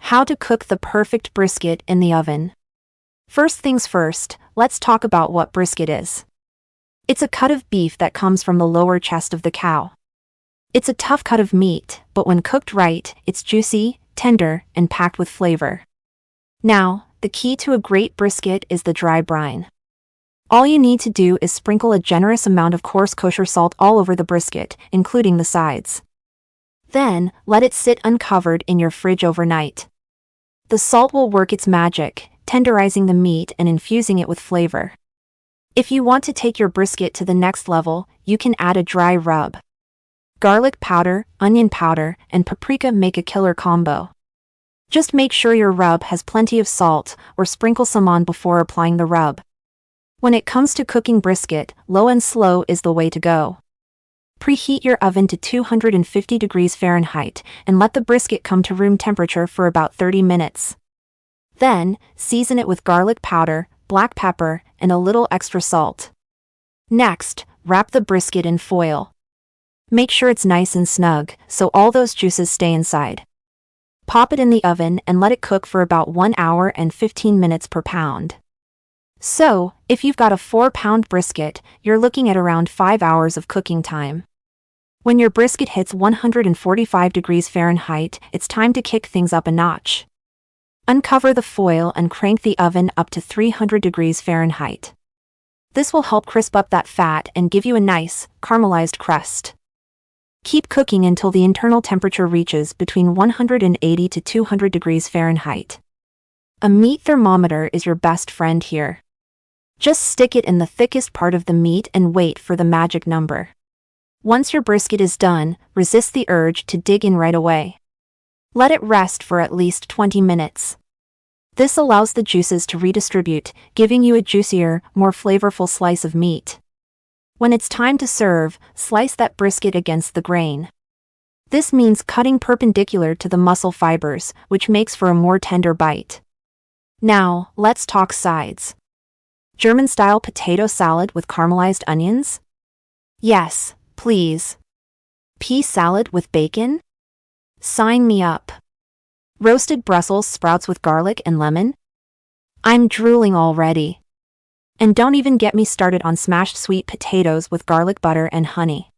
How to cook the perfect brisket in the oven. First things first, let's talk about what brisket is. It's a cut of beef that comes from the lower chest of the cow. It's a tough cut of meat, but when cooked right, it's juicy, tender, and packed with flavor. Now, the key to a great brisket is the dry brine. All you need to do is sprinkle a generous amount of coarse kosher salt all over the brisket, including the sides. Then, let it sit uncovered in your fridge overnight. The salt will work its magic, tenderizing the meat and infusing it with flavor. If you want to take your brisket to the next level, you can add a dry rub. Garlic powder, onion powder, and paprika make a killer combo. Just make sure your rub has plenty of salt, or sprinkle some on before applying the rub. When it comes to cooking brisket, low and slow is the way to go. Preheat your oven to 250 degrees Fahrenheit and let the brisket come to room temperature for about 30 minutes. Then, season it with garlic powder, black pepper, and a little extra salt. Next, wrap the brisket in foil. Make sure it's nice and snug, so all those juices stay inside. Pop it in the oven and let it cook for about 1 hour and 15 minutes per pound. So, if you've got a 4-pound brisket, you're looking at around 5 hours of cooking time. When your brisket hits 145 degrees Fahrenheit, it's time to kick things up a notch. Uncover the foil and crank the oven up to 300 degrees Fahrenheit. This will help crisp up that fat and give you a nice, caramelized crust. Keep cooking until the internal temperature reaches between 180 to 200 degrees Fahrenheit. A meat thermometer is your best friend here. Just stick it in the thickest part of the meat and wait for the magic number. Once your brisket is done, resist the urge to dig in right away. Let it rest for at least 20 minutes. This allows the juices to redistribute, giving you a juicier, more flavorful slice of meat. When it's time to serve, slice that brisket against the grain. This means cutting perpendicular to the muscle fibers, which makes for a more tender bite. Now, let's talk sides. German-style potato salad with caramelized onions? Yes, please. Pea salad with bacon? Sign me up. Roasted Brussels sprouts with garlic and lemon? I'm drooling already. And don't even get me started on smashed sweet potatoes with garlic butter and honey.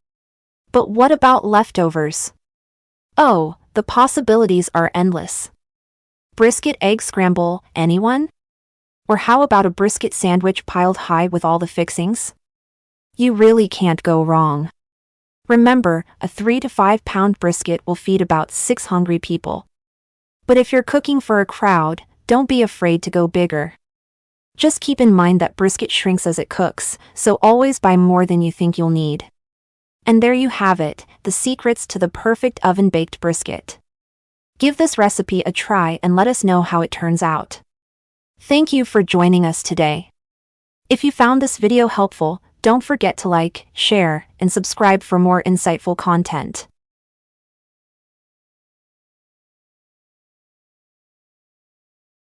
But what about leftovers? Oh, the possibilities are endless. Brisket egg scramble, anyone? Or how about a brisket sandwich piled high with all the fixings? You really can't go wrong. Remember, a 3 to 5 pound brisket will feed about 6 hungry people. But if you're cooking for a crowd, don't be afraid to go bigger. Just keep in mind that brisket shrinks as it cooks, so always buy more than you think you'll need. And there you have it, the secrets to the perfect oven-baked brisket. Give this recipe a try and let us know how it turns out. Thank you for joining us today. If you found this video helpful, don't forget to like, share, and subscribe for more insightful content.